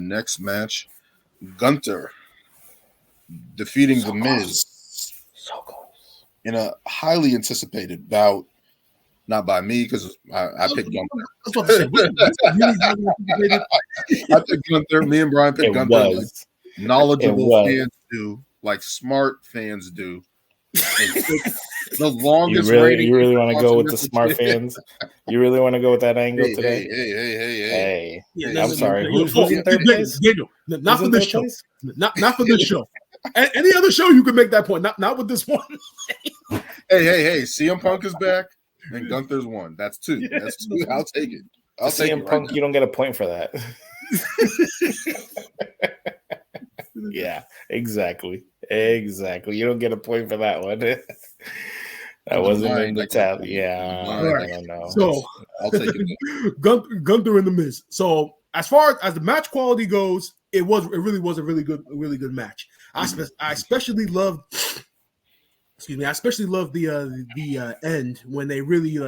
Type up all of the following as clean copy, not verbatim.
next match, Gunther defeating The Miz So close. in a highly anticipated bout. Not by me, because I picked Gunther. I was about to say, this really highly anticipated. I picked Gunther. Me and Brian picked Gunther. Like knowledgeable fans do, like smart fans do. The longest rating. You really want to go with the smart fans? You really want to go with that angle today? Hey. Yeah, I'm sorry. Who's in third place? Daniel, not for this show. Not for this show. Any other show you could make that point. Not with this one. Hey. CM Punk is back and Gunther's won. That's two. That's two. I'll take it. I'll take CM Punk, you don't get a point for that. Yeah, exactly. You don't get a point for that one. That wasn't in the tally. Yeah, I don't know. So I'll take it. Gunther and The Miz. So as far as the match quality goes, it really was a really good match. I especially loved. Excuse me. I especially loved the end when they really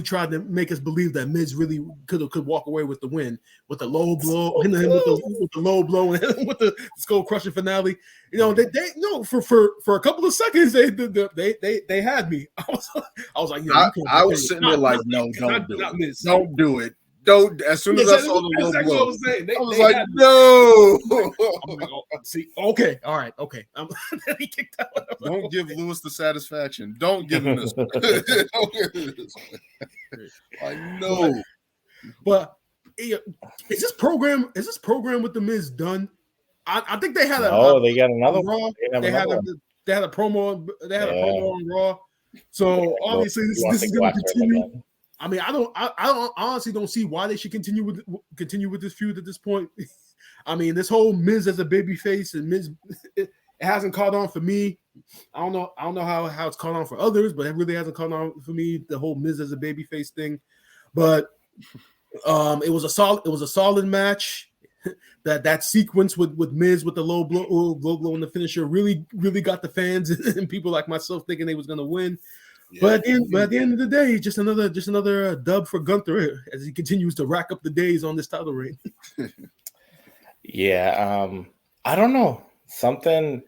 tried to make us believe that Miz really could walk away with the win with the low blow, and then with the low blow, and with the skull crushing finale. You know, they for a couple of seconds they had me. I was like, I was sitting there like, no, don't do it. Don't. As soon as I saw the low blow, I was like, no. I'm like, see, okay, all right, okay. He kicked out. Don't give Lewis the satisfaction. Don't give him this. I know. But is this program with The Miz done? I think they had they got another Raw. They had a promo. They had a promo on Raw. So obviously this is going to continue. I mean, I honestly don't see why they should continue with this feud at this point. I mean, this whole Miz as a babyface and Miz, it hasn't caught on for me. I don't know how it's caught on for others, but it really hasn't caught on for me. The whole Miz as a babyface thing, but it was a solid match. That sequence with Miz with the low blow and the finisher really got the fans and people like myself thinking they was going to win. Yeah. But at the end of the day, just another dub for Gunther as he continues to rack up the days on this title reign. Yeah, I don't know, something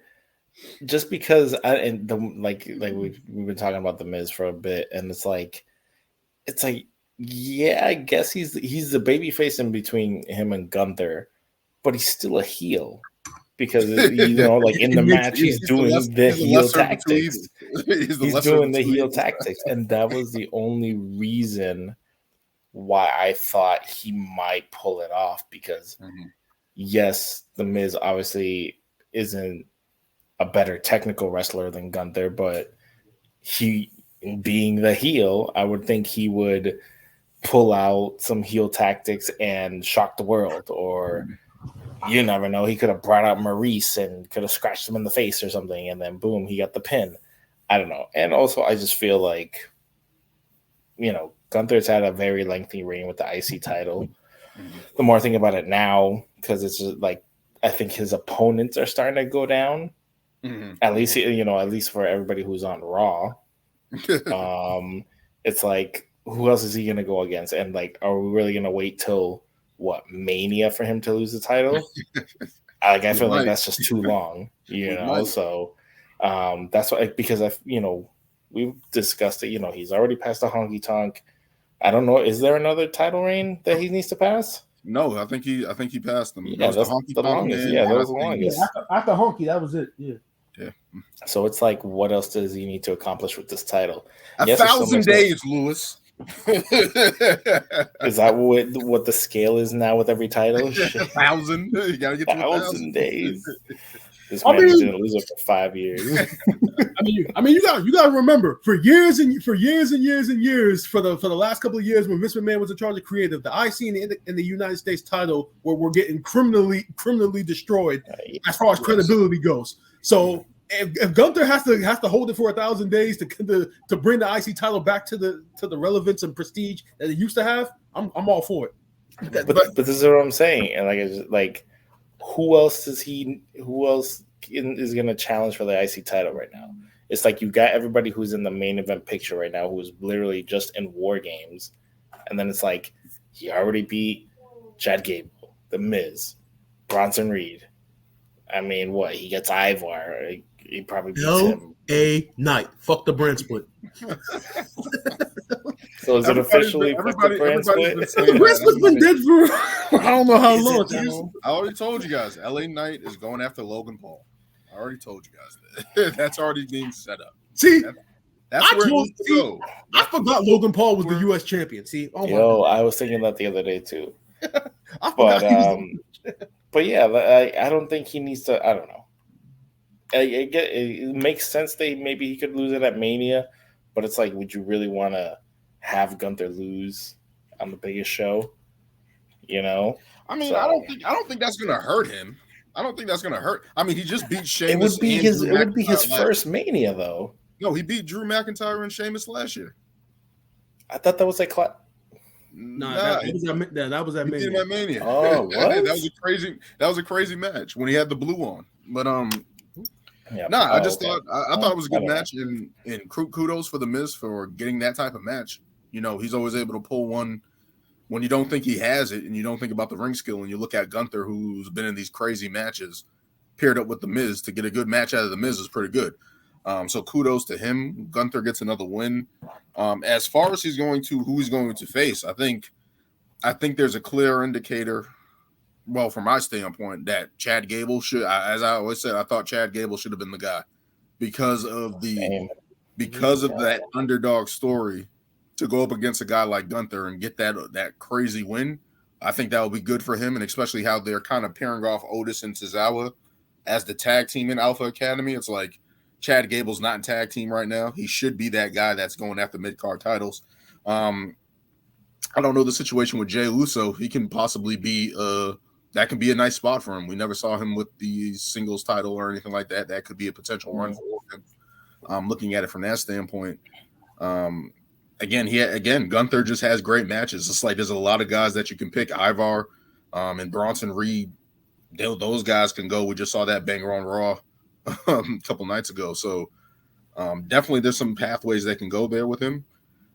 just because we've been talking about the Miz for a bit, and it's like yeah, I guess he's the babyface in between him and Gunther, but he's still a heel. Because in the match, he's doing the heel tactics. He's doing the heel tactics, and that was the only reason why I thought he might pull it off. Because yes, the Miz obviously isn't a better technical wrestler than Gunther, but he, being the heel, I would think he would pull out some heel tactics and shock the world, or. You never know. He could have brought out Maurice and could have scratched him in the face or something, and then boom, he got the pin. I don't know. And also, I just feel like, Gunther's had a very lengthy reign with the IC title. The more I think about it now, because it's just like I think his opponents are starting to go down. At least for everybody who's on Raw. It's like, who else is he going to go against? And like, are we really going to wait till Mania for him to lose the title? I feel like that's just too long, So that's why, because we've discussed it. He's already passed the Honky Tonk. I don't know. Is there another title reign that he needs to pass? No, I think he passed them. Yeah, that's the longest. Yeah, that was the longest. Yeah, after Honky, that was it. Yeah. So it's like, what else does he need to accomplish with this title? 1,000 days, Lewis. Is that what the scale is now with every title? 1,000. You gotta get to 1,000 days. This man is gonna lose it for 5 years. I mean, you gotta remember, for years and years, for the last couple of years when Vince McMahon was in charge of creative, the IC in the United States title were getting criminally destroyed as far as credibility goes. So if Gunther has to hold it for 1,000 days to bring the IC title back to the relevance and prestige that it used to have, I'm all for it. But this is what I'm saying, and who else is going to challenge for the IC title right now? It's like you got everybody who's in the main event picture right now who's literally just in War Games, and then it's like he already beat Chad Gable, The Miz, Bronson Reed. I mean, what? He gets Ivar. He probably beats him. A night. Fuck the brand split. So is it officially fuck the brand split? The brand split's been dead for I don't know how long. I already told you guys. LA Knight is going after Logan Paul. I already told you guys that. That's already being set up. See, that's where it needs to go. I forgot Logan Paul was the U.S. champion. See, I was thinking that the other day too. But yeah, I don't think he needs to. I don't know. It makes sense that maybe he could lose it at Mania, but it's like, would you really want to have Gunther lose on the biggest show? You know, I mean, I don't think that's gonna hurt him. I don't think that's gonna hurt. I mean, he just beat Sheamus. It would be his first Mania, though. No, he beat Drew McIntyre and Sheamus last year. I thought that was like. That was at Mania. Mania. Oh, what? That was a crazy match when he had the blue on. But I just thought it was a good match, and kudos for the Miz for getting that type of match. You know, he's always able to pull one when you don't think he has it, and you don't think about the ring skill, and you look at Gunther, who's been in these crazy matches, paired up with the Miz to get a good match out of the Miz is pretty good. So kudos to him. Gunther gets another win. As far as who he's going to face, I think there's a clear indicator. Well, from my standpoint, that Chad Gable should, as I always said, I thought Chad Gable should have been the guy because of that underdog story to go up against a guy like Gunther and get that crazy win. I think that would be good for him, and especially how they're kind of pairing off Otis and Tozawa as the tag team in Alpha Academy. It's like Chad Gable's not in tag team right now. He should be that guy that's going after mid-card titles. I don't know the situation with Jey Uso. He can possibly be that can be a nice spot for him. We never saw him with the singles title or anything like that. That could be a potential run for him. Looking at it from that standpoint. Again, Gunther just has great matches. It's like there's a lot of guys that you can pick. Ivar and Bronson Reed, those guys can go. We just saw that banger on Raw a couple nights ago. So definitely there's some pathways that can go there with him.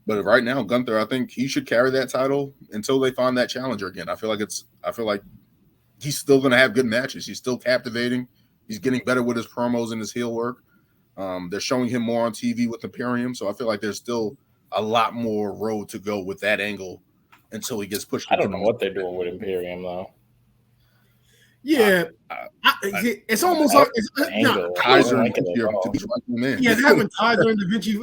But right now, Gunther, I think he should carry that title until they find that challenger again. I feel like he's still going to have good matches. He's still captivating. He's getting better with his promos and his heel work. They're showing him more on TV with Imperium. So I feel like there's still a lot more road to go with that angle until he gets pushed. I don't know what they're doing with Imperium, though. Yeah, it's almost like Kaiser and having Kaiser and Da Vinci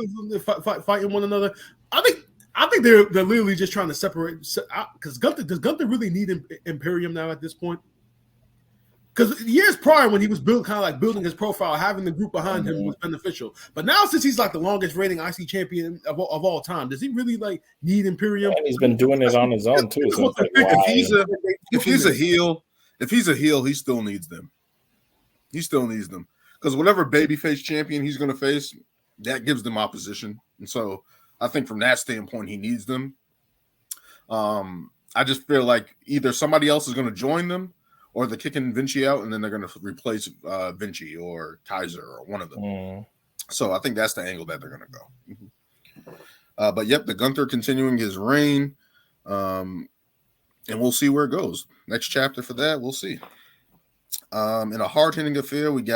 fighting one another. I think they're literally just trying to separate. Because does Gunther really need Imperium now at this point? Because years prior, when he was building his profile, having the group behind him was beneficial. But now, since he's like the longest reigning IC champion of all time, does he really need Imperium? And he's been doing it on his own too. So if he's a heel. If he's a heel, he still needs them. He still needs them. Because whatever babyface champion he's going to face, that gives them opposition. And so I think from that standpoint, he needs them. I just feel like either somebody else is going to join them or they're kicking Vinci out and then they're going to replace Vinci or Kaiser or one of them. So I think that's the angle that they're going to go. But yep, the Gunther continuing his reign. And we'll see where it goes. Next chapter for that, we'll see. In a hard-hitting affair, we got